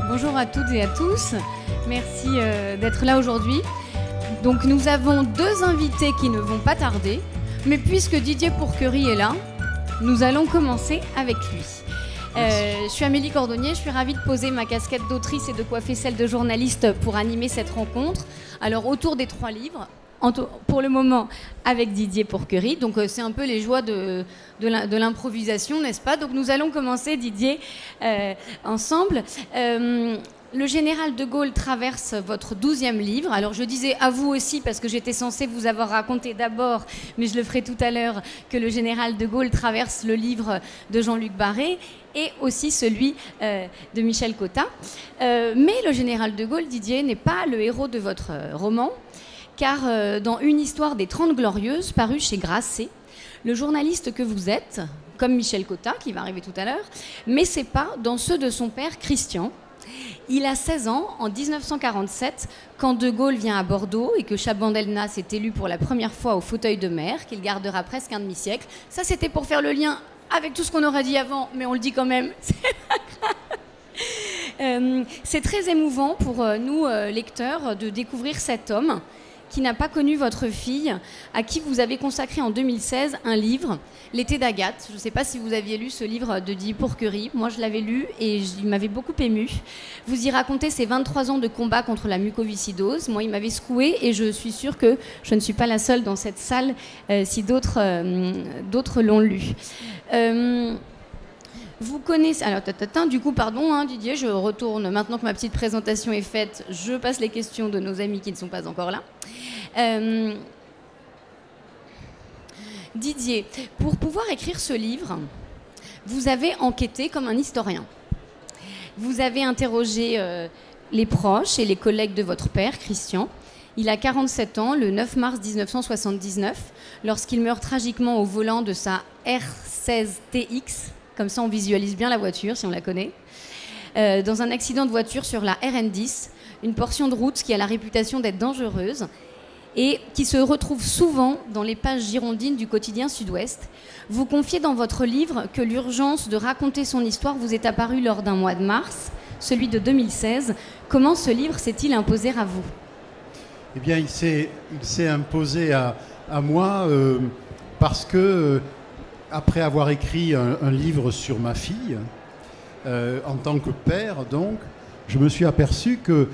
Bonjour à toutes et à tous, merci d'être là aujourd'hui. Donc nous avons deux invités qui ne vont pas tarder, mais puisque Didier Pourquerie est là, nous allons commencer avec lui. Je suis Amélie Cordonnier, je suis ravie de poser ma casquette d'autrice et de coiffer celle de journaliste pour animer cette rencontre. Alors autour des 3 livres, pour le moment avec Didier Pourquerie, donc c'est un peu les joies de l'improvisation, n'est-ce pas? Donc nous allons commencer, Didier, ensemble. Le général de Gaulle traverse votre 12e livre. Alors je disais à vous aussi, parce que j'étais censée vous avoir raconté d'abord, mais je le ferai tout à l'heure, que le général de Gaulle traverse le livre de Jean-Luc Barré et aussi celui de Michel Cotta. Mais le général de Gaulle, Didier, n'est pas le héros de votre roman, car dans Une histoire des 30 Glorieuses, paru chez Grasset, le journaliste que vous êtes, comme Michel Cotta, qui va arriver tout à l'heure, mais c'est pas dans ceux de son père Christian. Il a 16 ans, en 1947, quand De Gaulle vient à Bordeaux et que Chabandelmas est élu pour la première fois au fauteuil de maire, qu'il gardera presque un demi-siècle. Ça, c'était pour faire le lien avec tout ce qu'on aurait dit avant, mais on le dit quand même, c'est pas grave. C'est très émouvant pour nous, lecteurs, de découvrir cet homme qui n'a pas connu votre fille, à qui vous avez consacré en 2016 un livre, L'été d'Agathe. Je ne sais pas si vous aviez lu ce livre de Didier Pourquerie. Moi, je l'avais lu et il m'avait beaucoup ému. Vous y racontez ses 23 ans de combat contre la mucoviscidose. Moi, il m'avait secoué et je suis sûre que je ne suis pas la seule dans cette salle si d'autres l'ont lu. Vous connaissez... Alors, du coup, pardon, Didier, je retourne. Maintenant que ma petite présentation est faite, je passe les questions de nos amis qui ne sont pas encore là. Didier, pour pouvoir écrire ce livre, vous avez enquêté comme un historien. Vous avez interrogé les proches et les collègues de votre père, Christian. Il a 47 ans, le 9 mars 1979, lorsqu'il meurt tragiquement au volant de sa R16TX. Comme ça, on visualise bien la voiture, si on la connaît. Dans un accident de voiture sur la RN10, une portion de route qui a la réputation d'être dangereuse et qui se retrouve souvent dans les pages girondines du quotidien Sud-Ouest. Vous confiez dans votre livre que l'urgence de raconter son histoire vous est apparue lors d'un mois de mars, celui de 2016. Comment ce livre s'est-il imposé à vous? Eh bien, il s'est imposé à moi parce que... après avoir écrit un livre sur ma fille, en tant que père, donc, je me suis aperçu que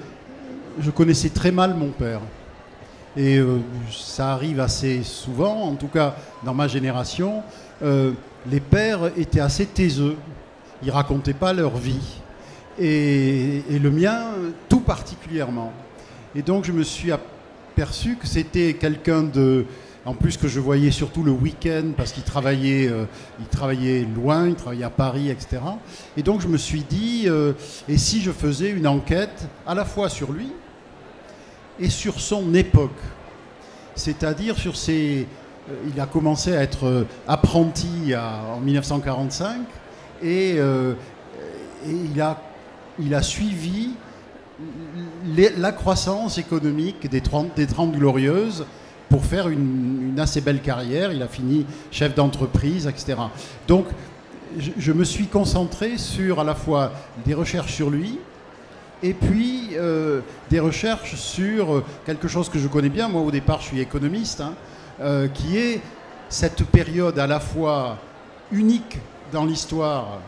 je connaissais très mal mon père. Et ça arrive assez souvent, en tout cas dans ma génération, les pères étaient assez taiseux. Ils ne racontaient pas leur vie. Et le mien, tout particulièrement. Et donc je me suis aperçu que c'était quelqu'un de... En plus que je voyais surtout le week-end parce qu'il travaillait loin, il travaillait à Paris, etc. Et donc je me suis dit, et si je faisais une enquête à la fois sur lui et sur son époque, c'est-à-dire sur ses... il a commencé à être apprenti en 1945 et il a suivi la croissance économique des 30 Glorieuses pour faire une assez belle carrière. Il a fini chef d'entreprise, etc. Donc, je me suis concentré sur à la fois des recherches sur lui et puis des recherches sur quelque chose que je connais bien. Moi, au départ, je suis économiste, qui est cette période à la fois unique dans l'histoire,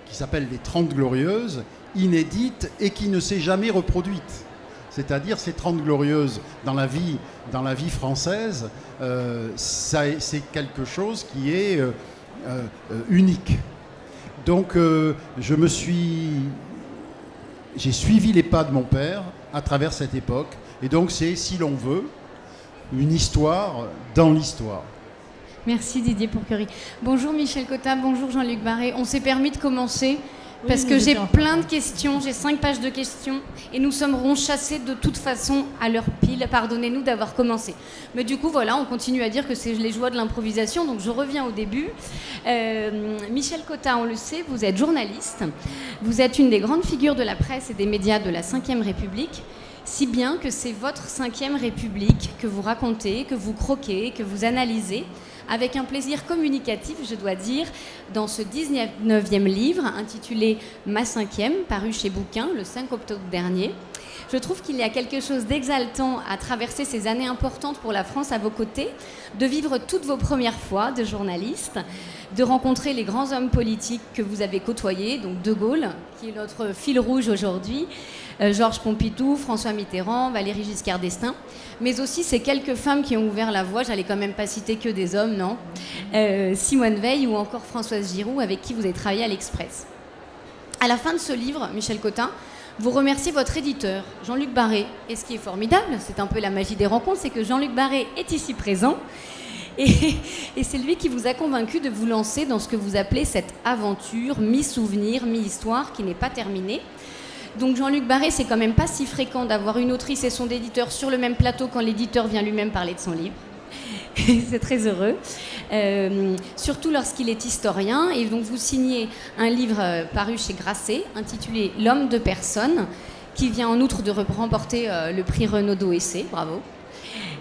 qui s'appelle les 30 Glorieuses, inédite et qui ne s'est jamais reproduite. C'est-à-dire ces 30 Glorieuses dans la vie française, c'est quelque chose qui est unique. Donc j'ai suivi les pas de mon père à travers cette époque. Et donc c'est, si l'on veut, une histoire dans l'histoire. Merci Didier Pourquerie. Bonjour Michel Cotta, bonjour Jean-Luc Barré. On s'est permis de commencer Parce que j'ai plein de questions, j'ai 5 pages de questions et nous serons chassés de toute façon à l'heure pile. Pardonnez-nous d'avoir commencé. Mais du coup, voilà, on continue à dire que c'est les joies de l'improvisation, donc je reviens au début. Michel Cotta, on le sait, vous êtes journaliste. Vous êtes une des grandes figures de la presse et des médias de la Ve République, si bien que c'est votre Ve République que vous racontez, que vous croquez, que vous analysez, avec un plaisir communicatif, je dois dire, dans ce 19e livre intitulé « Ma cinquième », paru chez Bouquin le 5 octobre dernier. Je trouve qu'il y a quelque chose d'exaltant à traverser ces années importantes pour la France à vos côtés, de vivre toutes vos premières fois de journaliste, de rencontrer les grands hommes politiques que vous avez côtoyés, donc De Gaulle, qui est notre fil rouge aujourd'hui, Georges Pompidou, François Mitterrand, Valéry Giscard d'Estaing, mais aussi ces quelques femmes qui ont ouvert la voie, j'allais quand même pas citer que des hommes, non, Simone Veil ou encore Françoise Giroud, avec qui vous avez travaillé à l'Express. À la fin de ce livre, Michel Cotta, vous remerciez votre éditeur, Jean-Luc Barré. Et ce qui est formidable, c'est un peu la magie des rencontres, c'est que Jean-Luc Barré est ici présent. Et c'est lui qui vous a convaincu de vous lancer dans ce que vous appelez cette aventure, mi-souvenir, mi-histoire, qui n'est pas terminée. Donc Jean-Luc Barré, c'est quand même pas si fréquent d'avoir une autrice et son éditeur sur le même plateau quand l'éditeur vient lui-même parler de son livre. C'est très heureux, surtout lorsqu'il est historien. Et donc vous signez un livre paru chez Grasset, intitulé « L'homme de personne », qui vient en outre de remporter le prix Renaudot Essai. Bravo.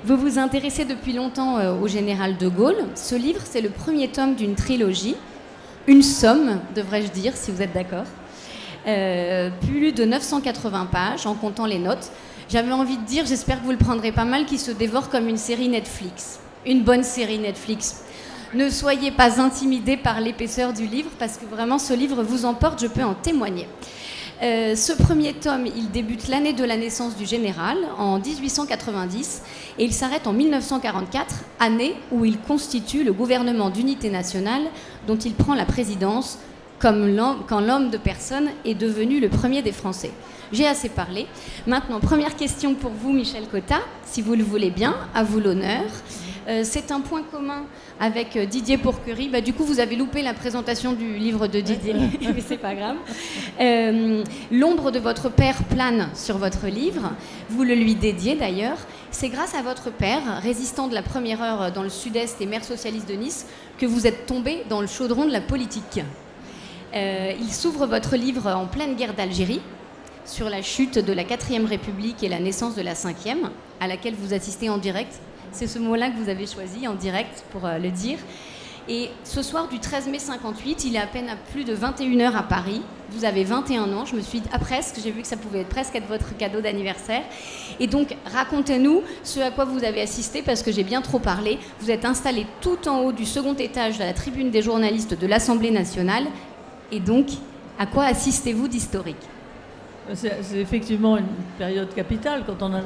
Vous vous intéressez depuis longtemps au général de Gaulle. Ce livre, c'est le premier tome d'une trilogie, une somme, devrais-je dire, si vous êtes d'accord. Plus de 980 pages, en comptant les notes. J'avais envie de dire, j'espère que vous le prendrez pas mal, qui se dévore comme une série Netflix. Une bonne série Netflix. Ne soyez pas intimidés par l'épaisseur du livre, parce que vraiment, ce livre vous emporte, je peux en témoigner. Ce premier tome, il débute l'année de la naissance du général, en 1890, et il s'arrête en 1944, année où il constitue le gouvernement d'unité nationale dont il prend la présidence, quand l'homme de personne est devenu le premier des Français. J'ai assez parlé. Maintenant, première question pour vous, Michel Cotta, si vous le voulez bien, à vous l'honneur. C'est un point commun avec Didier Pourquerie. Bah, du coup, vous avez loupé la présentation du livre de Didier, mais c'est pas grave. L'ombre de votre père plane sur votre livre. Vous le lui dédiez d'ailleurs. C'est grâce à votre père, résistant de la première heure dans le sud-est et maire socialiste de Nice, que vous êtes tombé dans le chaudron de la politique. Il s'ouvre votre livre en pleine guerre d'Algérie, sur la chute de la 4e République et la naissance de la 5e, à laquelle vous assistez en direct. C'est ce mot-là que vous avez choisi, en direct, pour le dire. Et ce soir du 13 mai 58, il est à peine à plus de 21h à Paris. Vous avez 21 ans, je me suis dit, presque, j'ai vu que ça pouvait presque être votre cadeau d'anniversaire. Et donc, racontez-nous ce à quoi vous avez assisté, parce que j'ai bien trop parlé. Vous êtes installé tout en haut du second étage de la tribune des journalistes de l'Assemblée nationale. Et donc, à quoi assistez-vous d'historique ? C'est effectivement une période capitale quand on a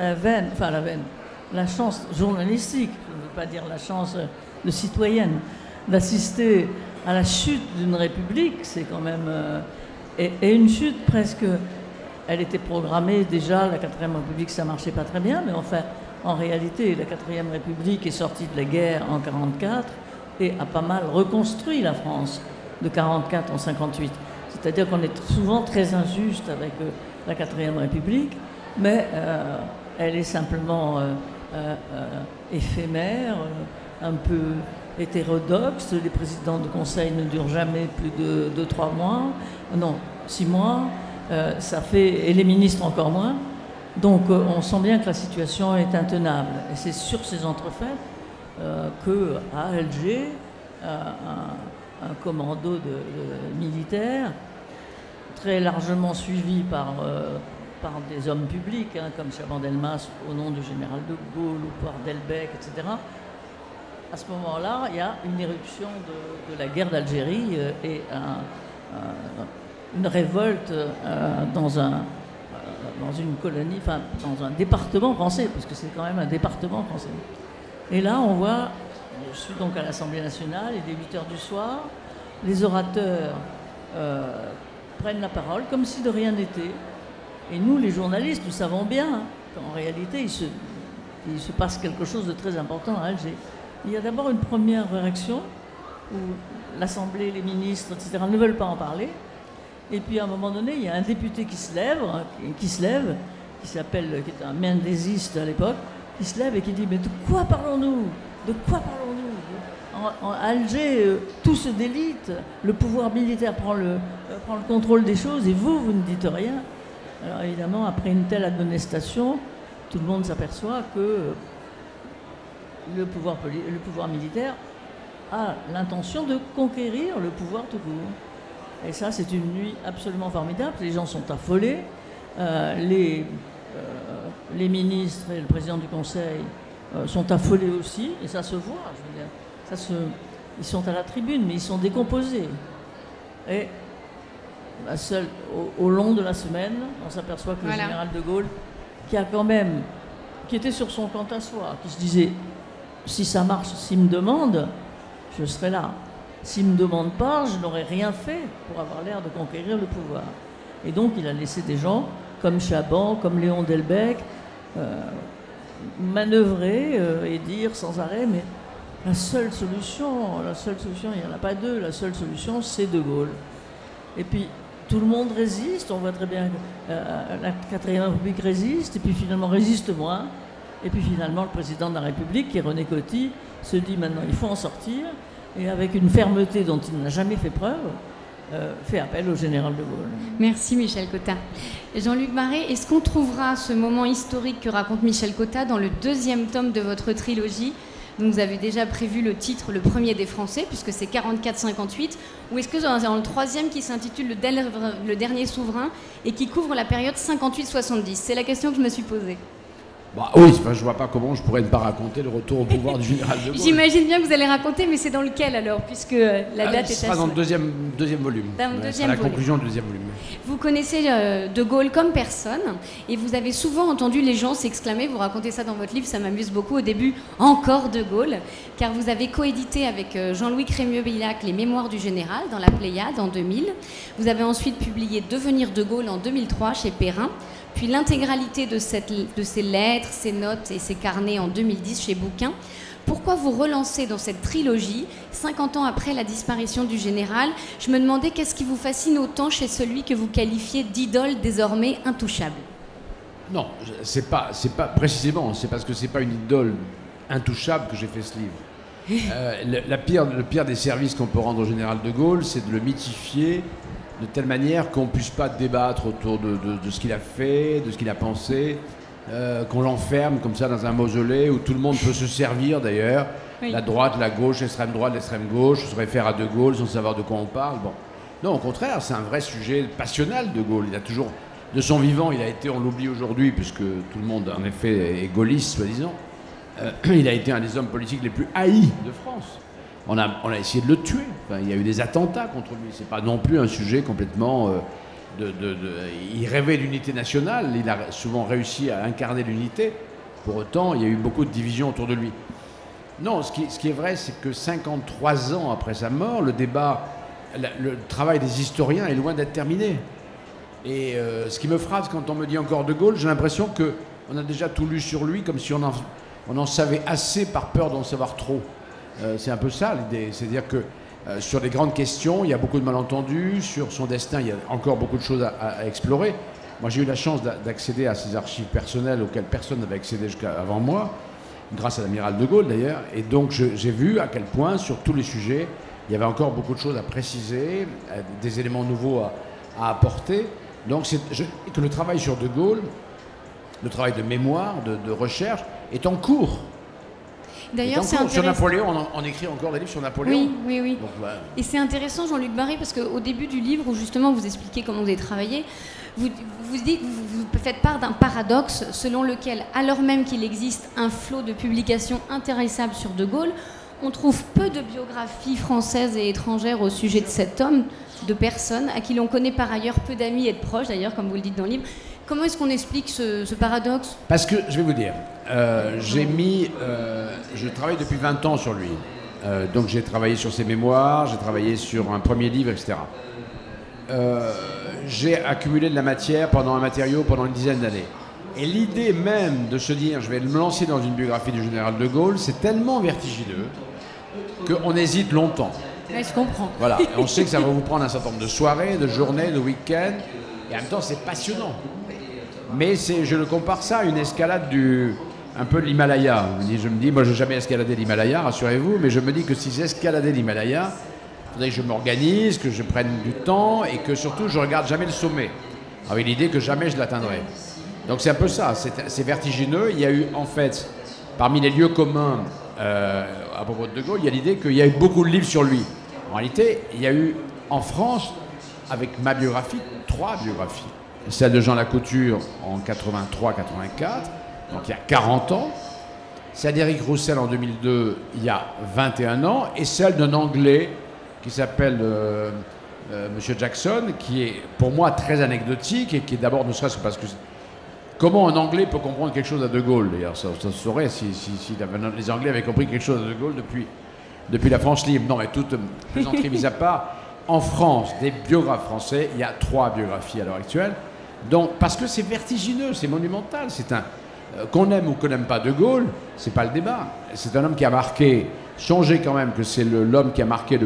la chance journalistique, je ne veux pas dire la chance de citoyenne, d'assister à la chute d'une république, c'est quand même... et une chute presque... Elle était programmée déjà, la 4e République, ça ne marchait pas très bien, mais enfin, en réalité, la 4e République est sortie de la guerre en 1944 et a pas mal reconstruit la France de 1944 en 1958. C'est-à-dire qu'on est souvent très injuste avec la 4e République, mais elle est simplement éphémère, un peu hétérodoxe. Les présidents de conseil ne durent jamais plus de 2-3 mois, non, 6 mois, et les ministres encore moins. Donc on sent bien que la situation est intenable. Et c'est sur ces entrefaites qu'à Alger, un commando militaire, très largement suivi par des hommes publics, comme Chaban-Delmas au nom du général de Gaulle ou par Delbecq, etc. À ce moment-là, il y a une éruption de la guerre d'Algérie et une révolte dans une colonie, enfin dans un département français, parce que c'est quand même un département français. Et là, on voit, je suis donc à l'Assemblée nationale, il est 8h du soir, les orateurs prennent la parole comme si de rien n'était. Et nous, les journalistes, nous savons bien qu'en réalité, il se passe quelque chose de très important à Alger. Il y a d'abord une première réaction où l'Assemblée, les ministres, etc. ne veulent pas en parler. Et puis à un moment donné, il y a un député qui se lève, qui est un mendésiste à l'époque, qui se lève et qui dit « Mais de quoi parlons-nous? De quoi parlons-nous » En Alger, tout se délite, le pouvoir militaire prend le contrôle des choses et vous ne dites rien. Alors évidemment, après une telle admonestation, tout le monde s'aperçoit que le pouvoir militaire a l'intention de conquérir le pouvoir tout court. Et ça, c'est une nuit absolument formidable. Les gens sont affolés. Les ministres et le président du Conseil sont affolés aussi. Et ça se voit. Je veux dire, ils sont à la tribune, mais ils sont décomposés. Et au long de la semaine, on s'aperçoit que le général de Gaulle, qui était sur son compte à soi, qui se disait, si ça marche, s'il me demande, je serai là. S'il ne me demande pas, je n'aurais rien fait pour avoir l'air de conquérir le pouvoir. Et donc, il a laissé des gens comme Chaban, comme Léon Delbecq, manœuvrer et dire sans arrêt, mais la seule solution, il n'y en a pas deux, la seule solution, c'est De Gaulle. Et puis, tout le monde résiste, on voit très bien que la 4e République résiste, et puis finalement résiste moins. Et puis finalement, le président de la République, qui est René Coty, se dit maintenant, il faut en sortir. Et avec une fermeté dont il n'a jamais fait preuve, fait appel au général de Gaulle. Merci Michel Cotta. Jean-Luc Marais, est-ce qu'on trouvera ce moment historique que raconte Michel Cotta dans le 2e tome de votre trilogie? Donc vous avez déjà prévu le titre, le premier des Français, puisque c'est 44-58, ou est-ce que dans le 3e qui s'intitule le dernier souverain et qui couvre la période 58-70? C'est la question que je me suis posée. Bah oui, je ne vois pas comment je pourrais ne pas raconter le retour au pouvoir du général de Gaulle. J'imagine bien que vous allez raconter, mais c'est dans lequel alors, puisque la date est Ce sera dans le deuxième volume. C'est la conclusion du 2e volume. Vous connaissez De Gaulle comme personne, et vous avez souvent entendu les gens s'exclamer, vous racontez ça dans votre livre, ça m'amuse beaucoup au début, encore De Gaulle, car vous avez coédité avec Jean-Louis Crémieux-Billac les Mémoires du Général dans la Pléiade en 2000. Vous avez ensuite publié Devenir De Gaulle en 2003 chez Perrin. Puis l'intégralité de ces lettres, ces notes et ces carnets en 2010 chez Bouquin. Pourquoi vous relancez dans cette trilogie, 50 ans après la disparition du général? Je me demandais qu'est-ce qui vous fascine autant chez celui que vous qualifiez d'idole désormais intouchable? Non, c'est pas précisément, c'est parce que c'est pas une idole intouchable que j'ai fait ce livre. Le pire des services qu'on peut rendre au général de Gaulle, c'est de le mythifier de telle manière qu'on ne puisse pas débattre autour de ce qu'il a fait, de ce qu'il a pensé, qu'on l'enferme comme ça dans un mausolée où tout le monde peut se servir d'ailleurs, oui. La droite, la gauche, l'extrême droite, l'extrême gauche, se réfère à De Gaulle sans savoir de quoi on parle. Bon. Non, au contraire, c'est un vrai sujet passionnel, De Gaulle. Il a toujours, de son vivant, il a été, on l'oublie aujourd'hui, puisque tout le monde en effet est gaulliste, soi-disant, il a été un des hommes politiques les plus haïs de France. On a essayé de le tuer. Enfin, il y a eu des attentats contre lui. C'est pas non plus un sujet complètement... Il rêvait d'unité nationale. Il a souvent réussi à incarner l'unité. Pour autant, il y a eu beaucoup de divisions autour de lui. Non, ce qui est vrai, c'est que 53 ans après sa mort, le débat, le travail des historiens est loin d'être terminé. Et ce qui me frappe quand on me dit encore De Gaulle, j'ai l'impression qu'on a déjà tout lu sur lui, comme si on en savait assez par peur d'en savoir trop. C'est un peu ça l'idée, c'est-à-dire que sur les grandes questions, il y a beaucoup de malentendus, sur son destin, il y a encore beaucoup de choses à explorer. Moi, j'ai eu la chance d'accéder à ses archives personnelles auxquelles personne n'avait accédé avant moi, grâce à l'amiral de Gaulle d'ailleurs, et donc j'ai vu à quel point, sur tous les sujets, il y avait encore beaucoup de choses à préciser, des éléments nouveaux à apporter. Donc que le travail sur De Gaulle, le travail de mémoire, de recherche, est en cours. D'ailleurs, c'est intéressant. Sur Napoléon, on écrit encore des livres sur Napoléon. Oui. Donc, bah... Et c'est intéressant, Jean-Luc Marais, parce qu'au début du livre, où justement vous expliquez comment vous avez travaillé, vous faites part d'un paradoxe selon lequel, alors même qu'il existe un flot de publications intéressables sur De Gaulle, on trouve peu de biographies françaises et étrangères au sujet de cet homme, de personnes à qui l'on connaît par ailleurs peu d'amis et de proches, d'ailleurs, comme vous le dites dans le livre. Comment est-ce qu'on explique ce paradoxe? Parce que, je vais vous dire, je travaille depuis 20 ans sur lui. Donc j'ai travaillé sur ses mémoires, j'ai travaillé sur un premier livre, etc. J'ai accumulé de la matière pendant une dizaine d'années. Et l'idée même de se dire, je vais me lancer dans une biographie du général de Gaulle, c'est tellement vertigineux qu'on hésite longtemps. Ouais, je comprends. Voilà, et on sait que ça va vous prendre un certain nombre de soirées, de journées, de week-ends, et en même temps c'est passionnant. Mais je le compare ça à une escalade un peu de l'Himalaya. Je me dis, moi je n'ai jamais escaladé l'Himalaya, rassurez-vous, mais je me dis que si j'escaladais l'Himalaya, il faudrait que je m'organise, que je prenne du temps et que surtout je ne regarde jamais le sommet, avec l'idée que jamais je l'atteindrai. Donc c'est un peu ça, c'est vertigineux. Il y a eu en fait, parmi les lieux communs à propos de Gaulle, il y a l'idée qu'il y a eu beaucoup de livres sur lui. En réalité, il y a eu en France, avec ma biographie, 3 biographies. Celle de Jean Lacouture en 83-84, donc il y a 40 ans. Celle d'Éric Roussel en 2002, il y a 21 ans. Et celle d'un Anglais qui s'appelle Monsieur Jackson, qui est pour moi très anecdotique et qui est d'abord, ne serait-ce que parce que... Comment un Anglais peut comprendre quelque chose à De Gaulle? D'ailleurs, ça se saurait si les Anglais avaient compris quelque chose à De Gaulle depuis la France libre. Non, mais toute plaisanterie mise à part, en France, des biographes français, il y a 3 biographies à l'heure actuelle. Donc, parce que c'est vertigineux, c'est monumental. C'est qu'on aime ou qu'on n'aime pas De Gaulle, c'est pas le débat. C'est un homme qui a marqué, songez quand même que c'est l'homme qui a marqué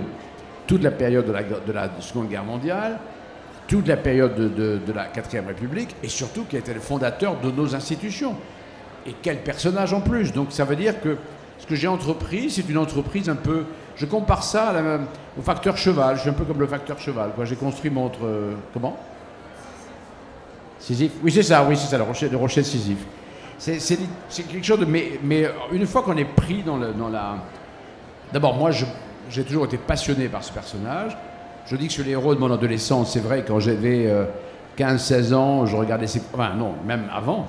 toute la période de la Seconde Guerre mondiale, toute la période de la 4e République, et surtout qui a été le fondateur de nos institutions. Et quel personnage en plus. Donc ça veut dire que ce que j'ai entrepris, c'est une entreprise un peu... Je compare ça au facteur cheval. Je suis un peu comme le facteur cheval, quoi. J'ai construit mon... comment Sisyphe. Oui, c'est ça, le rocher de Sisyphe. C'est quelque chose de... Mais une fois qu'on est pris dans la... D'abord, moi, j'ai toujours été passionné par ce personnage. Je dis que je suis le héros de mon adolescence. C'est vrai, quand j'avais 15-16 ans, je regardais enfin non, même avant,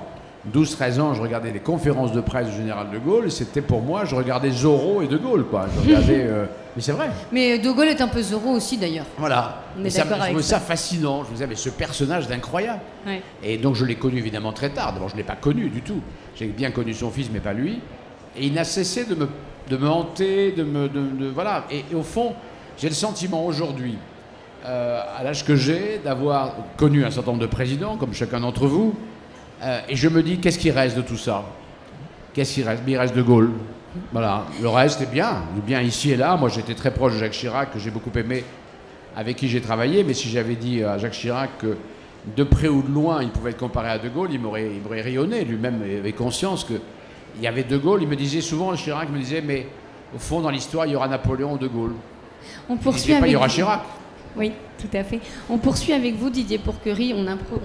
12-13 ans, je regardais les conférences de presse du général de Gaulle, et c'était pour moi, je regardais Zorro et de Gaulle, quoi. Je regardais... mais c'est vrai. Mais de Gaulle est un peu Zorro aussi, d'ailleurs. Voilà. On est d'accord avec ça. Je trouvais ça fascinant. Je me disais, mais ce personnage d'incroyable. Ouais. Et donc, je l'ai connu évidemment très tard. D'abord, je ne l'ai pas connu du tout. J'ai bien connu son fils, mais pas lui. Et il n'a cessé de me hanter, voilà. Et au fond, j'ai le sentiment aujourd'hui, à l'âge que j'ai, d'avoir connu un certain nombre de présidents, comme chacun d'entre vous, et je me dis, qu'est-ce qui reste de tout ça? Qu'est-ce qui reste? Il reste De Gaulle. Voilà. Le reste est bien ici et là. Moi, j'étais très proche de Jacques Chirac, que j'ai beaucoup aimé, avec qui j'ai travaillé, mais si j'avais dit à Jacques Chirac que de près ou de loin, il pouvait être comparé à De Gaulle, il m'aurait rayonné. Lui-même avait conscience qu'il y avait De Gaulle. Il me disait souvent, Chirac me disait, mais au fond, dans l'histoire, il y aura Napoléon ou De Gaulle. On poursuit avec il y aura Chirac. Oui, tout à fait. On poursuit avec vous, Didier Pourquerie.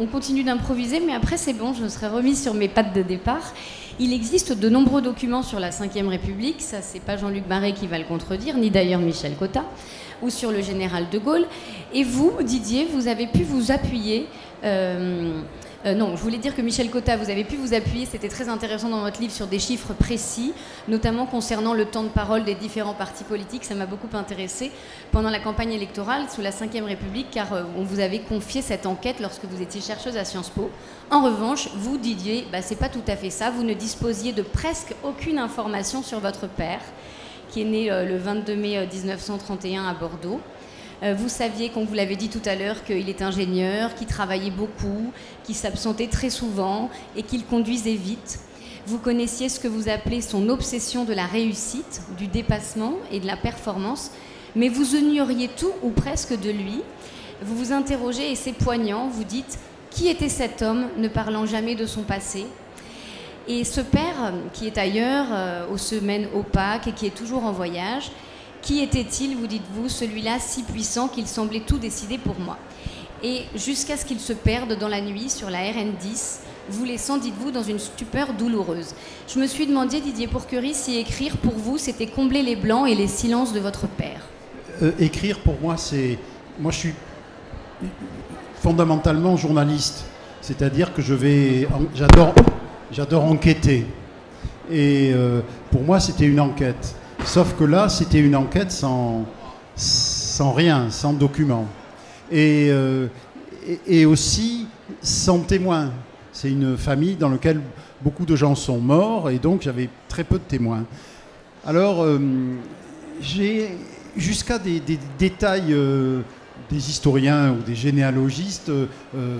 On continue d'improviser, mais après, c'est bon, je serai remise sur mes pattes de départ. Il existe de nombreux documents sur la Ve République, ça c'est pas Jean-Luc Barré qui va le contredire, ni d'ailleurs Michel Cotta, ou sur le général de Gaulle. Et vous, Didier, vous avez pu vous appuyer... non, je voulais dire que Michel Cotta, vous avez pu vous appuyer, c'était très intéressant dans votre livre, sur des chiffres précis, notamment concernant le temps de parole des différents partis politiques. Ça m'a beaucoup intéressé pendant la campagne électorale sous la Ve République, car on vous avait confié cette enquête lorsque vous étiez chercheuse à Sciences Po. En revanche, vous, Didier, c'est pas tout à fait ça. Vous ne disposiez de presque aucune information sur votre père, qui est né le 22 mai 1931 à Bordeaux. Vous saviez, comme vous l'avez dit tout à l'heure, qu'il est ingénieur, qu'il travaillait beaucoup, qu'il s'absentait très souvent et qu'il conduisait vite. Vous connaissiez ce que vous appelez son obsession de la réussite, du dépassement et de la performance, mais vous ignoriez tout ou presque de lui. Vous vous interrogez et c'est poignant, vous dites « Qui était cet homme, ne parlant jamais de son passé ?» Et ce père, qui est ailleurs, aux semaines opaques et qui est toujours en voyage, qui était-il, vous dites-vous, celui-là si puissant qu'il semblait tout décider pour moi? Et jusqu'à ce qu'il se perde dans la nuit sur la RN10, vous laissant, dites-vous, dans une stupeur douloureuse. Je me suis demandé, Didier Pourquerie, si écrire pour vous, c'était combler les blancs et les silences de votre père. Écrire pour moi, c'est... Moi, je suis fondamentalement journaliste. C'est-à-dire que j'adore enquêter. Et pour moi, c'était une enquête. Sauf que là, c'était une enquête sans rien, sans document. Et aussi sans témoins. C'est une famille dans laquelle beaucoup de gens sont morts et donc j'avais très peu de témoins. Alors, j'ai jusqu'à des détails des historiens ou des généalogistes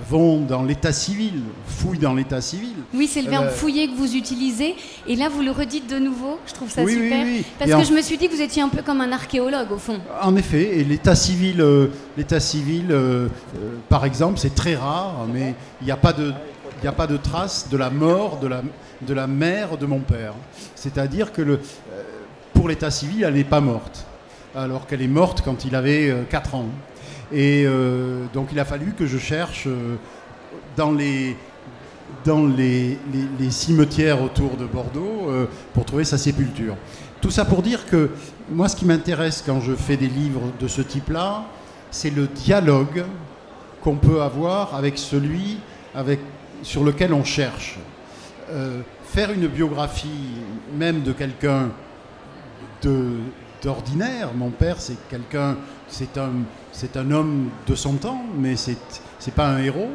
vont dans l'état civil, fouillent dans l'état civil. Oui, c'est le verbe fouiller que vous utilisez. Et là, vous le redites de nouveau. Je trouve ça oui, super. Oui. Parce que je me suis dit que vous étiez un peu comme un archéologue, au fond. En effet. Et l'état civil, par exemple, c'est très rare, mais il n'y a pas de trace de la mort de la mère de mon père. C'est-à-dire que pour l'état civil, elle n'est pas morte. Alors qu'elle est morte quand il avait 4 ans. Et donc il a fallu que je cherche dans les cimetières autour de Bordeaux pour trouver sa sépulture. Tout ça pour dire que moi, ce qui m'intéresse quand je fais des livres de ce type-là, c'est le dialogue qu'on peut avoir avec celui sur lequel on cherche. Faire une biographie même de quelqu'un d'ordinaire, mon père c'est un homme de son temps, mais c'est pas un héros.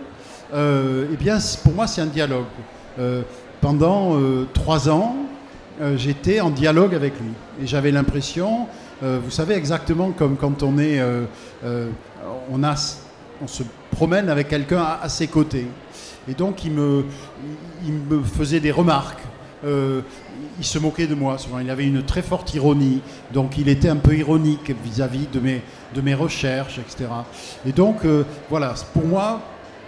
Eh bien, pour moi, c'est un dialogue. Pendant 3 ans, j'étais en dialogue avec lui. Et j'avais l'impression, vous savez, exactement comme quand on se promène avec quelqu'un à ses côtés. Et donc, il me faisait des remarques. Il se moquait de moi souvent, il avait une très forte ironie, donc il était un peu ironique vis-à-vis de mes recherches, etc. Et donc, voilà, pour moi,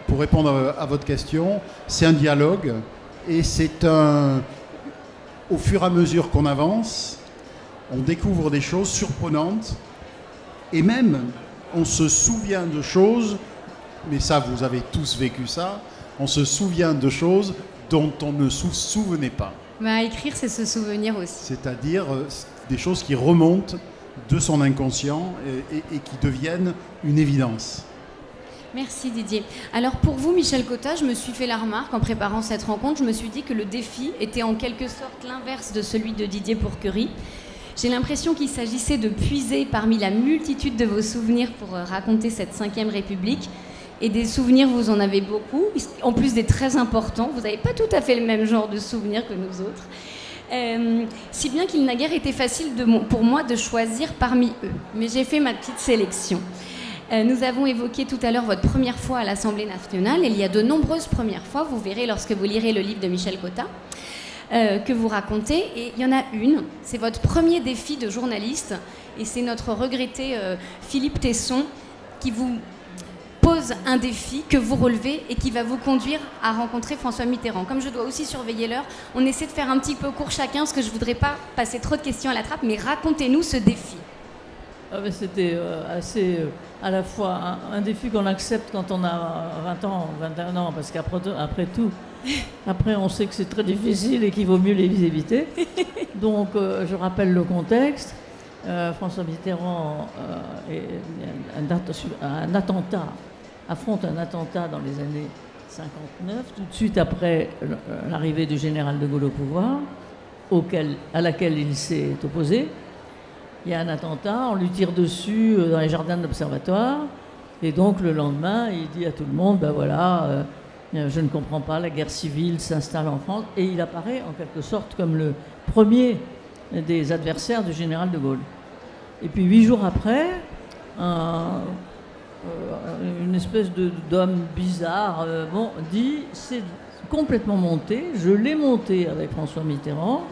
pour répondre à votre question, c'est un dialogue, et au fur et à mesure qu'on avance, on découvre des choses surprenantes, et même, on se souvient de choses, mais ça, vous avez tous vécu ça, on se souvient de choses dont on ne se souvenait pas. Écrire, c'est se souvenir aussi. C'est-à-dire des choses qui remontent de son inconscient et qui deviennent une évidence. Merci Didier. Alors pour vous, Michel Cotta, je me suis fait la remarque en préparant cette rencontre, je me suis dit que le défi était en quelque sorte l'inverse de celui de Didier Pourquerie. J'ai l'impression qu'il s'agissait de puiser parmi la multitude de vos souvenirs pour raconter cette 5e République. Et des souvenirs, vous en avez beaucoup, en plus des très importants. Vous n'avez pas tout à fait le même genre de souvenirs que nous autres. Si bien qu'il n'a guère été facile pour moi de choisir parmi eux. Mais j'ai fait ma petite sélection. Nous avons évoqué tout à l'heure votre première fois à l'Assemblée nationale. Et il y a de nombreuses premières fois, vous verrez lorsque vous lirez le livre de Michel Cotta, que vous racontez. Et il y en a une, c'est votre premier défi de journaliste. Et c'est notre regretté Philippe Tesson qui vous pose un défi que vous relevez et qui va vous conduire à rencontrer François Mitterrand. Comme je dois aussi surveiller l'heure, on essaie de faire un petit peu court chacun, parce que je ne voudrais pas passer trop de questions à la trappe, mais racontez-nous ce défi. C'était assez, à la fois un défi qu'on accepte quand on a 20 ans, 21 ans, parce qu'après tout, on sait que c'est très difficile et qu'il vaut mieux les éviter. Donc, je rappelle le contexte. François Mitterrand affronte un attentat dans les années 59, tout de suite après l'arrivée du général de Gaulle au pouvoir, à laquelle il s'est opposé. Il y a un attentat, on lui tire dessus dans les jardins de l'Observatoire, et donc le lendemain, il dit à tout le monde, je ne comprends pas, la guerre civile s'installe en France, et il apparaît en quelque sorte comme le premier des adversaires du général de Gaulle. Et puis 8 jours après, une espèce d'homme bizarre dit c'est complètement monté, je l'ai monté avec François Mitterrand,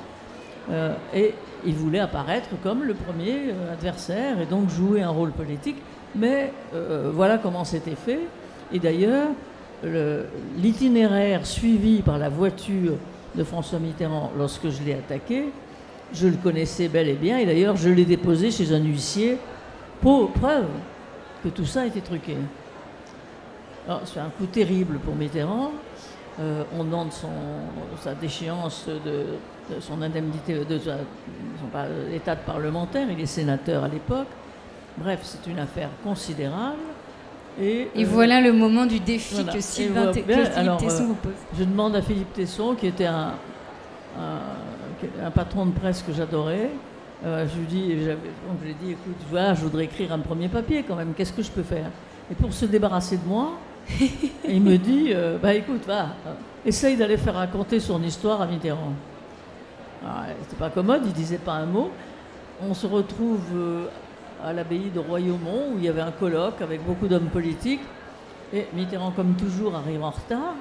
et il voulait apparaître comme le premier adversaire et donc jouer un rôle politique, mais voilà comment c'était fait. Et d'ailleurs, l'itinéraire suivi par la voiture de François Mitterrand lorsque je l'ai attaqué, je le connaissais bel et bien, et d'ailleurs je l'ai déposé chez un huissier pour preuve que tout ça était truqué. Alors c'est un coup terrible pour Mitterrand. On demande sa déchéance de son indemnité, de son état de parlementaire. Il est sénateur à l'époque. Bref, c'est une affaire considérable. Et voilà le moment du défi que Philippe Tesson vous pose. Je demande à Philippe Tesson, qui était un patron de presse que j'adorais. Je lui dis, écoute, voilà, je voudrais écrire un premier papier quand même, qu'est-ce que je peux faire? Et pour se débarrasser de moi, il me dit, écoute, essaye d'aller faire raconter son histoire à Mitterrand. C'était pas commode, il disait pas un mot. On se retrouve à l'abbaye de Royaumont, où il y avait un colloque avec beaucoup d'hommes politiques. Et Mitterrand, comme toujours, arrive en retard.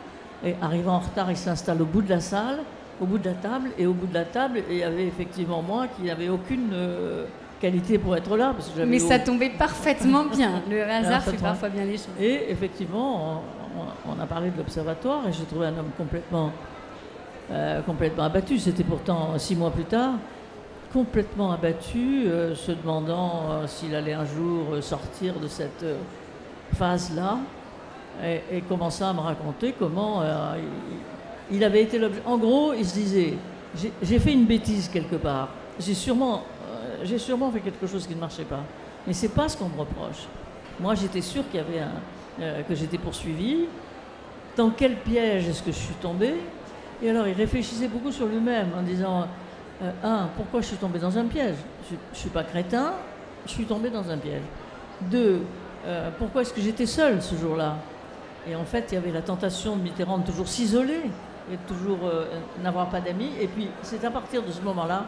Et arrivant en retard, il s'installe au bout de la salle, au bout de la table. Et au bout de la table, il y avait effectivement moi qui n'avais aucune qualité pour être là. Parce que mais ça tombait parfaitement bien. Le hasard fait parfois bien les choses. Et effectivement, on a parlé de l'Observatoire et j'ai trouvé un homme complètement abattu. C'était pourtant 6 mois plus tard. Complètement abattu, se demandant s'il allait un jour sortir de cette phase-là, et commençant à me raconter comment il avait été l'objet. En gros, il se disait, j'ai fait une bêtise quelque part, j'ai sûrement fait quelque chose qui ne marchait pas, mais c'est pas ce qu'on me reproche. Moi, j'étais sûr qu'il y avait que j'étais poursuivi. Dans quel piège est-ce que je suis tombé? Et alors, il réfléchissait beaucoup sur lui-même en disant... pourquoi je suis tombé dans un piège? Je ne suis pas crétin, je suis tombé dans un piège. 2, pourquoi est-ce que j'étais seul ce jour-là? Et en fait, il y avait la tentation de Mitterrand de toujours s'isoler et de toujours n'avoir pas d'amis. Et puis, c'est à partir de ce moment-là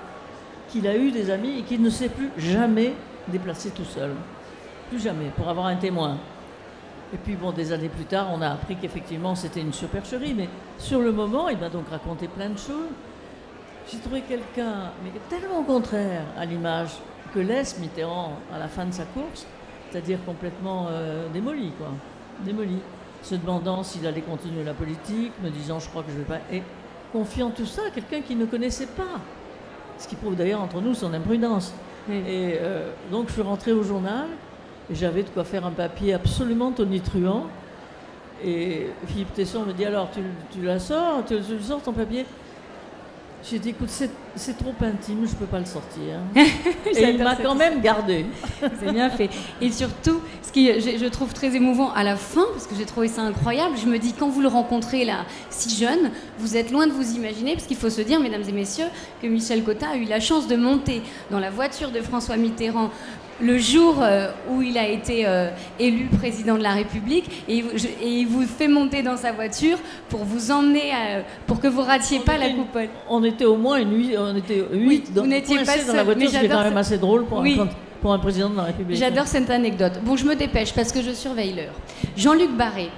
qu'il a eu des amis et qu'il ne s'est plus jamais déplacé tout seul. Plus jamais, pour avoir un témoin. Et puis, bon, des années plus tard, on a appris qu'effectivement, c'était une supercherie. Mais sur le moment, il m'a donc raconté plein de choses. J'ai trouvé quelqu'un, mais tellement contraire à l'image que laisse Mitterrand à la fin de sa course, c'est-à-dire complètement démoli, quoi. Démoli. Se demandant s'il allait continuer la politique, me disant je crois que je vais pas... Et confiant tout ça à quelqu'un qu'il ne connaissait pas. Ce qui prouve d'ailleurs entre nous son imprudence. Et donc je suis rentré au journal, et j'avais de quoi faire un papier absolument tonitruant. Et Philippe Tesson me dit alors tu la sors, tu le sors ton papier? J'ai dit, écoute, c'est trop intime, je ne peux pas le sortir. Et il m'a quand même gardé. C'est bien fait. Et surtout, ce qui je trouve très émouvant à la fin, parce que j'ai trouvé ça incroyable, je me dis, quand vous le rencontrez là, si jeune, vous êtes loin de vous imaginer, parce qu'il faut se dire, mesdames et messieurs, que Michel Cotta a eu la chance de monter dans la voiture de François Mitterrand le jour où il a été élu président de la République, et il vous fait monter dans sa voiture pour vous emmener, pour que vous ratiez pas la coupole. On était au moins 8, oui, vous n'étiez pas dans la voiture, c'est quand même assez drôle pour, pour un président de la République. J'adore cette anecdote. Bon, je me dépêche parce que je surveille l'heure. Jean-Luc Barré,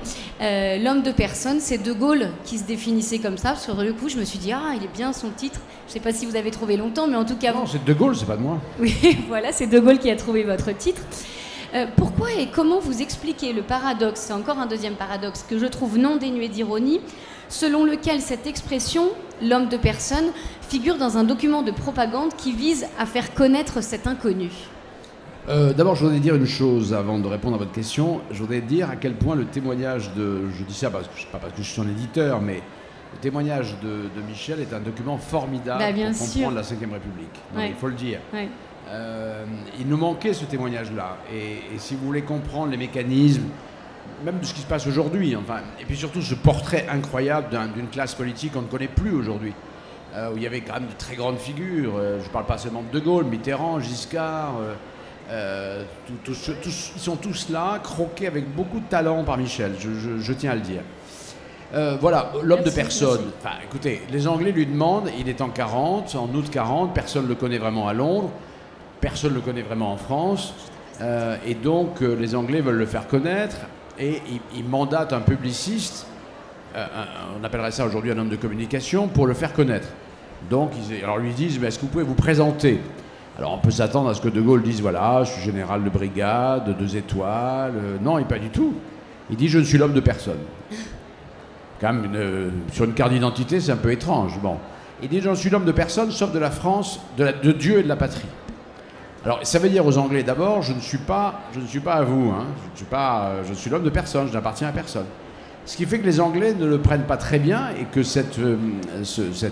l'homme de personne, c'est De Gaulle qui se définissait comme ça. Sur le coup, je me suis dit, il est bien son titre. Je ne sais pas si vous avez trouvé longtemps, mais en tout cas... Non, c'est De Gaulle, c'est pas de moi. Oui, voilà, c'est De Gaulle qui a trouvé votre titre. Pourquoi et comment vous expliquez le paradoxe, c'est encore un deuxième paradoxe que je trouve non dénué d'ironie, selon lequel cette expression, l'homme de personne, figure dans un document de propagande qui vise à faire connaître cet inconnu? D'abord, je voudrais dire une chose avant de répondre à votre question. Je voudrais dire à quel point le témoignage de... Je dis ça pas parce que je suis son éditeur, mais le témoignage de Michel est un document formidable pour comprendre la Ve République. Donc, il faut le dire. Ouais. Il nous manquait ce témoignage-là. Et si vous voulez comprendre les mécanismes, même de ce qui se passe aujourd'hui, enfin, et puis surtout ce portrait incroyable d'une classe politique qu'on ne connaît plus aujourd'hui, où il y avait quand même de très grandes figures. Je ne parle pas seulement de De Gaulle, Mitterrand, Giscard... ils sont tous là, croqués avec beaucoup de talent par Michel, je tiens à le dire. Voilà, l'homme de personne. Enfin, écoutez, les Anglais lui demandent, il est en 40, en août 40, personne ne le connaît vraiment à Londres, personne ne le connaît vraiment en France, et donc les Anglais veulent le faire connaître, et ils mandatent un publiciste, on appellerait ça aujourd'hui un homme de communication, pour le faire connaître. Donc, alors lui disent, mais est-ce que vous pouvez vous présenter ? Alors on peut s'attendre à ce que De Gaulle dise, voilà, je suis général de brigade, 2 étoiles. Non, et pas du tout. Il dit, je ne suis l'homme de personne. Quand même, sur une carte d'identité, c'est un peu étrange. Bon. Il dit, je ne suis l'homme de personne, sauf de la France, de Dieu et de la patrie. Alors ça veut dire aux Anglais, d'abord, je ne suis pas à vous. Hein. Je suis l'homme de personne, je n'appartiens à personne. Ce qui fait que les Anglais ne le prennent pas très bien et que cette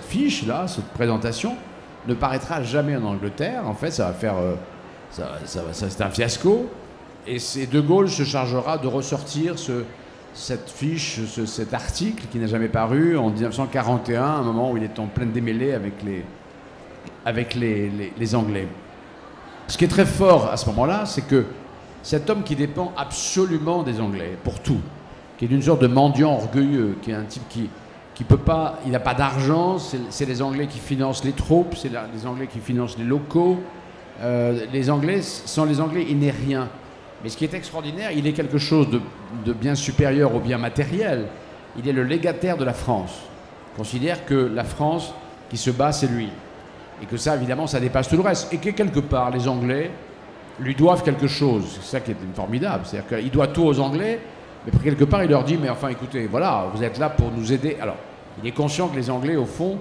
fiche-là, cette présentation, ne paraîtra jamais en Angleterre. En fait, ça va faire... c'est un fiasco. Et c'est De Gaulle se chargera de ressortir cette fiche, cet article qui n'a jamais paru en 1941, à un moment où il est en pleine démêlée avec les Anglais. Ce qui est très fort à ce moment-là, c'est que cet homme qui dépend absolument des Anglais, pour tout, qui est d'une sorte de mendiant orgueilleux, qui est un type qui peut pas, il n'a pas d'argent, c'est les Anglais qui financent les troupes, c'est les Anglais qui financent les locaux, les Anglais, sans les Anglais, il n'est rien. Mais ce qui est extraordinaire, il est quelque chose de bien supérieur au bien matériel. Il est le légataire de la France. Il considère que la France qui se bat, c'est lui. Et que ça, évidemment, ça dépasse tout le reste. Et que quelque part, les Anglais lui doivent quelque chose. C'est ça qui est formidable. C'est-à-dire qu'il doit tout aux Anglais, mais quelque part, il leur dit, mais enfin, écoutez, voilà, vous êtes là pour nous aider. Alors, il est conscient que les Anglais, au fond,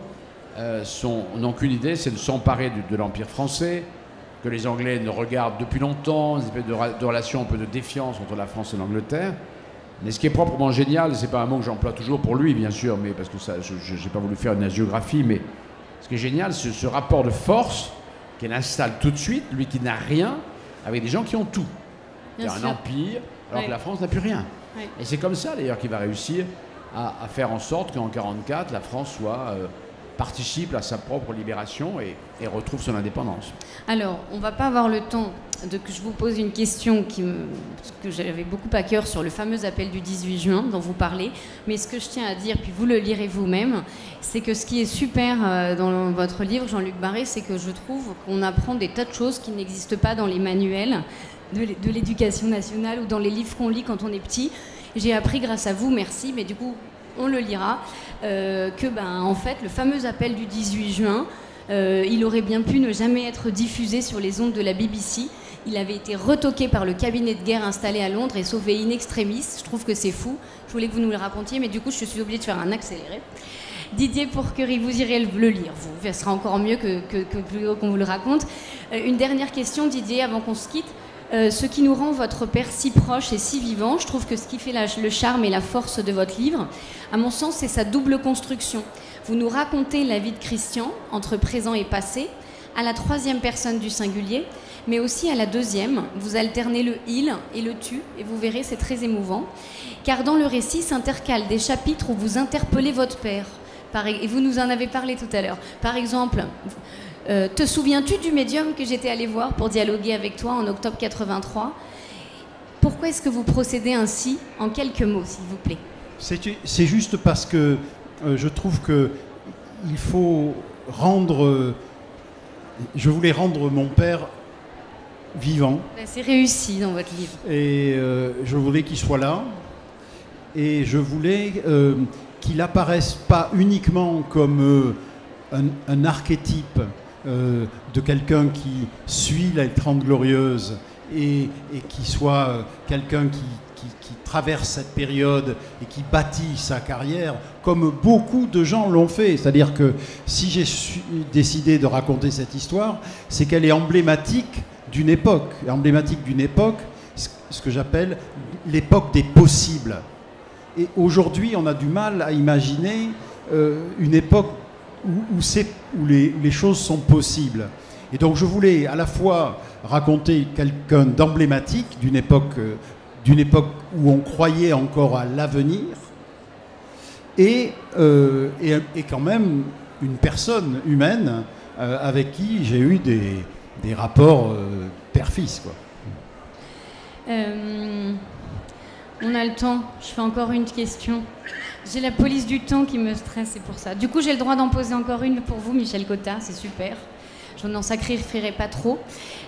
n'ont qu'une idée, c'est de s'emparer de l'Empire français, que les Anglais ne regardent depuis longtemps, une espèce de relation un peu de défiance entre la France et l'Angleterre. Mais ce qui est proprement génial, c'est pas un mot que j'emploie toujours pour lui, bien sûr, mais parce que ça, je n'ai pas voulu faire une hagiographie, mais ce qui est génial, c'est ce rapport de force qu'il installe tout de suite, lui qui n'a rien, avec des gens qui ont tout. Il y a un empire, alors que la France n'a plus rien. Ouais. Et c'est comme ça, d'ailleurs, qu'il va réussir à faire en sorte qu'en 1944, la France participe à sa propre libération et retrouve son indépendance. Alors, on ne va pas avoir le temps que je vous pose une question que j'avais beaucoup à cœur sur le fameux appel du 18 juin dont vous parlez, mais ce que je tiens à dire, puis vous le lirez vous-même, c'est que ce qui est super dans votre livre, Jean-Luc Barré, c'est que je trouve qu'on apprend des tas de choses qui n'existent pas dans les manuels de l'éducation nationale ou dans les livres qu'on lit quand on est petit. J'ai appris grâce à vous, merci, mais du coup, on le lira, en fait, le fameux appel du 18 juin, il aurait bien pu ne jamais être diffusé sur les ondes de la BBC. Il avait été retoqué par le cabinet de guerre installé à Londres et sauvé in extremis. Je trouve que c'est fou. Je voulais que vous nous le racontiez, mais du coup, je suis obligée de faire un accéléré. Didier Pourquerie, vous irez le lire, vous. Ce sera encore mieux qu'on vous le raconte. Une dernière question, Didier, avant qu'on se quitte. Ce qui nous rend votre père si proche et si vivant, je trouve que ce qui fait le charme et la force de votre livre, à mon sens, c'est sa double construction. Vous nous racontez la vie de Christian, entre présent et passé, à la troisième personne du singulier, mais aussi à la deuxième. Vous alternez le « il » et le « tu », et vous verrez, c'est très émouvant. Car dans le récit s'intercalent des chapitres où vous interpellez votre père. Et vous nous en avez parlé tout à l'heure. Par exemple... te souviens-tu du médium que j'étais allée voir pour dialoguer avec toi en octobre 83 ? Pourquoi est-ce que vous procédez ainsi, en quelques mots, s'il vous plaît ? C'est juste parce que je trouve qu'il faut rendre... je voulais rendre mon père vivant. C'est réussi dans votre livre. Et je voulais qu'il soit là. Et je voulais qu'il apparaisse pas uniquement comme un archétype de quelqu'un qui suit les 30 Glorieuses et qui soit quelqu'un qui traverse cette période et qui bâtit sa carrière, comme beaucoup de gens l'ont fait. C'est-à-dire que si j'ai décidé de raconter cette histoire, c'est qu'elle est emblématique d'une époque, ce que j'appelle l'époque des possibles. Et aujourd'hui, on a du mal à imaginer une époque où les choses sont possibles. Et donc je voulais à la fois raconter quelqu'un d'emblématique d'une époque où on croyait encore à l'avenir et quand même une personne humaine avec qui j'ai eu des rapports père-fils, quoi. On a le temps, je fais encore une question. J'ai la police du temps qui me stresse, c'est pour ça. Du coup, j'ai le droit d'en poser encore une pour vous, Michel Cotta, c'est super. Je n'en sacrifierai pas trop.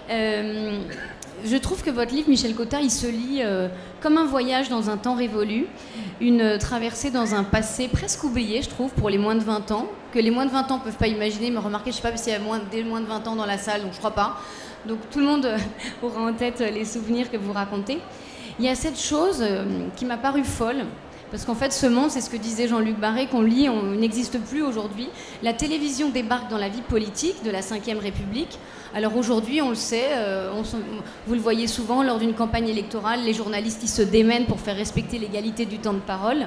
Je trouve que votre livre, Michel Cotta, il se lit comme un voyage dans un temps révolu, une traversée dans un passé presque oublié, je trouve, pour les moins de 20 ans, que les moins de 20 ans ne peuvent pas imaginer. Mais remarquez, je ne sais pas s'il y a des moins de 20 ans dans la salle, donc je ne crois pas. Donc tout le monde aura en tête les souvenirs que vous racontez. Il y a cette chose qui m'a paru folle, parce qu'en fait, ce monde, c'est ce que disait Jean-Luc Barré, qu'on lit, n'existe plus aujourd'hui. La télévision débarque dans la vie politique de la Ve République. Alors aujourd'hui, on le sait, vous le voyez souvent lors d'une campagne électorale, les journalistes qui se démènent pour faire respecter l'égalité du temps de parole.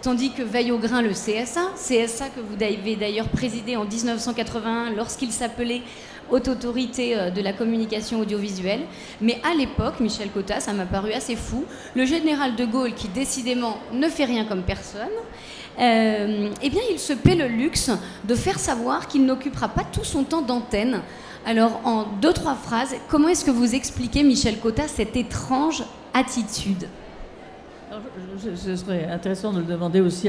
Tandis que veille au grain le CSA que vous avez d'ailleurs présidé en 1981 lorsqu'il s'appelait Haute Autorité de la Communication Audiovisuelle. Mais à l'époque, Michel Cotta, ça m'a paru assez fou, le général de Gaulle, qui décidément ne fait rien comme personne, eh bien il se paie le luxe de faire savoir qu'il n'occupera pas tout son temps d'antenne. Alors en 2-3 phrases, comment est-ce que vous expliquez, Michel Cotta, cette étrange attitude ? Alors, ce serait intéressant de le demander aussi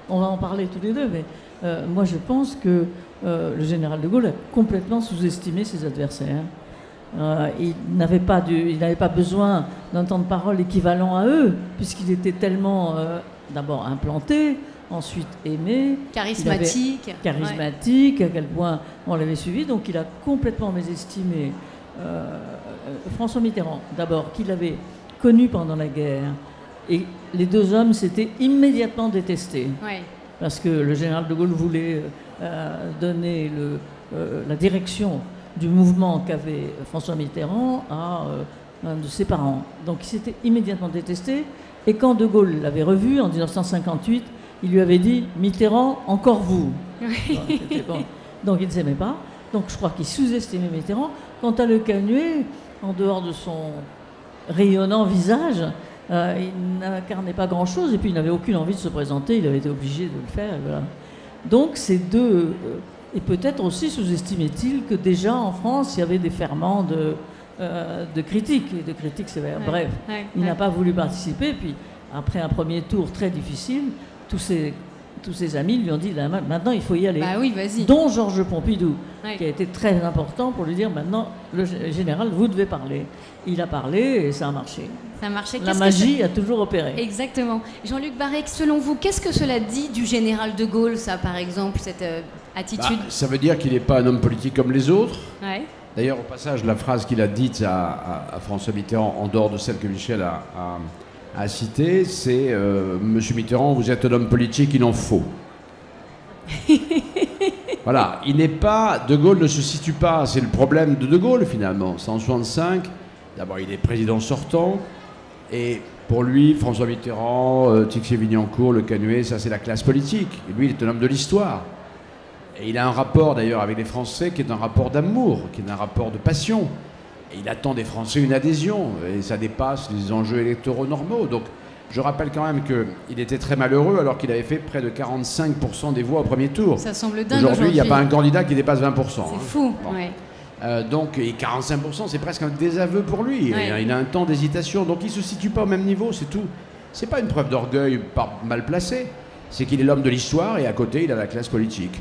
on va en parler tous les deux, mais moi je pense que le général de Gaulle a complètement sous-estimé ses adversaires. il n'avait pas besoin d'un temps de parole équivalent à eux, puisqu'il était tellement d'abord implanté, ensuite aimé, charismatique, à quel point on l'avait suivi. Donc il a complètement mésestimé François Mitterrand, d'abord, qu'il avait connu pendant la guerre. Et les deux hommes s'étaient immédiatement détestés. Ouais. Parce que le général de Gaulle voulait donner la direction du mouvement qu'avait François Mitterrand à un de ses parents. Donc ils s'étaient immédiatement détestés. Et quand de Gaulle l'avait revu en 1958, il lui avait dit « Mitterrand, encore vous ». Donc ils ne s'aimaient pas. Donc je crois qu'il sous-estimait Mitterrand. Quant à Le Canuet, en dehors de son rayonnant visage, il n'incarnait pas grand-chose et puis il n'avait aucune envie de se présenter, il avait été obligé de le faire. Et voilà. Donc ces deux... et peut-être aussi sous-estimait-il que déjà en France, il y avait des ferments de critiques. Et de critiques sévères. Bref, il n'a pas voulu participer. Puis après un premier tour très difficile, tous ses amis lui ont dit « Maintenant, il faut y aller. » Bah oui, vas-y. Dont Georges Pompidou, qui a été très important pour lui dire « Maintenant, le général, vous devez parler. » Il a parlé et ça a marché. Ça a marché. La magie a toujours opéré. Exactement. Jean-Luc Barrec, selon vous, qu'est-ce que cela dit du général de Gaulle, ça, par exemple, cette attitude? Ça veut dire qu'il n'est pas un homme politique comme les autres. Ouais. D'ailleurs, au passage, la phrase qu'il a dite à François Mitterrand, en dehors de celle que Michel a citée, c'est Monsieur Mitterrand, vous êtes un homme politique, il en faut. Voilà, il n'est pas... De Gaulle ne se situe pas, c'est le problème de Gaulle finalement. 165, d'abord il est président sortant, et pour lui, François Mitterrand, Tixier-Vignancourt, Le Canuet, ça c'est la classe politique. Et lui, il est un homme de l'histoire. Et il a un rapport d'ailleurs avec les Français qui est un rapport d'amour, qui est un rapport de passion. Et il attend des Français une adhésion, et ça dépasse les enjeux électoraux normaux. Donc je rappelle quand même qu'il était très malheureux alors qu'il avait fait près de 45% des voix au premier tour. Ça semble dingue aujourd'hui. Il n'y a pas un candidat qui dépasse 20%. C'est fou, bon. Ouais. Donc, et 45%, c'est presque un désaveu pour lui. Ouais. Il a un temps d'hésitation, donc il ne se situe pas au même niveau, c'est tout. C'est pas une preuve d'orgueil mal placée, c'est qu'il est l'homme de l'histoire et à côté, il a la classe politique.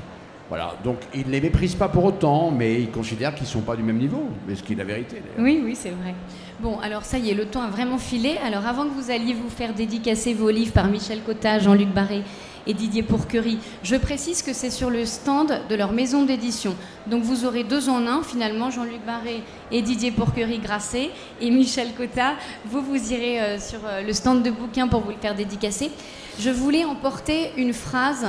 Voilà, donc il ne les méprise pas pour autant, mais il considère qu'ils ne sont pas du même niveau, mais ce qui est la vérité. Oui, c'est vrai. Bon, alors ça y est, le temps a vraiment filé. Alors avant que vous alliez vous faire dédicacer vos livres par Michel Cotta, Jean-Luc Barré et Didier Pourquerie, je précise que c'est sur le stand de leur maison d'édition. Donc vous aurez 2 en 1, finalement, Jean-Luc Barré et Didier Pourquerie-Grasset, et Michel Cotta, vous irez sur le stand de bouquins pour vous le faire dédicacer. Je voulais emporter une phrase,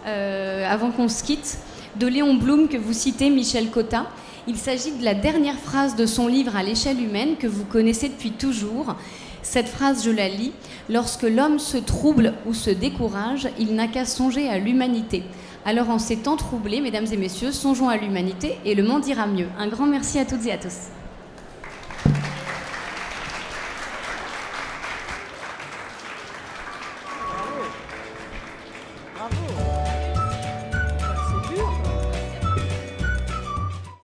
avant qu'on se quitte, de Léon Blum que vous citez, Michel Cotta. Il s'agit de la dernière phrase de son livre À l'échelle humaine que vous connaissez depuis toujours. Cette phrase, je la lis. « Lorsque l'homme se trouble ou se décourage, il n'a qu'à songer à l'humanité. Alors en ces temps troublés, mesdames et messieurs, songeons à l'humanité et le monde ira mieux. » Un grand merci à toutes et à tous.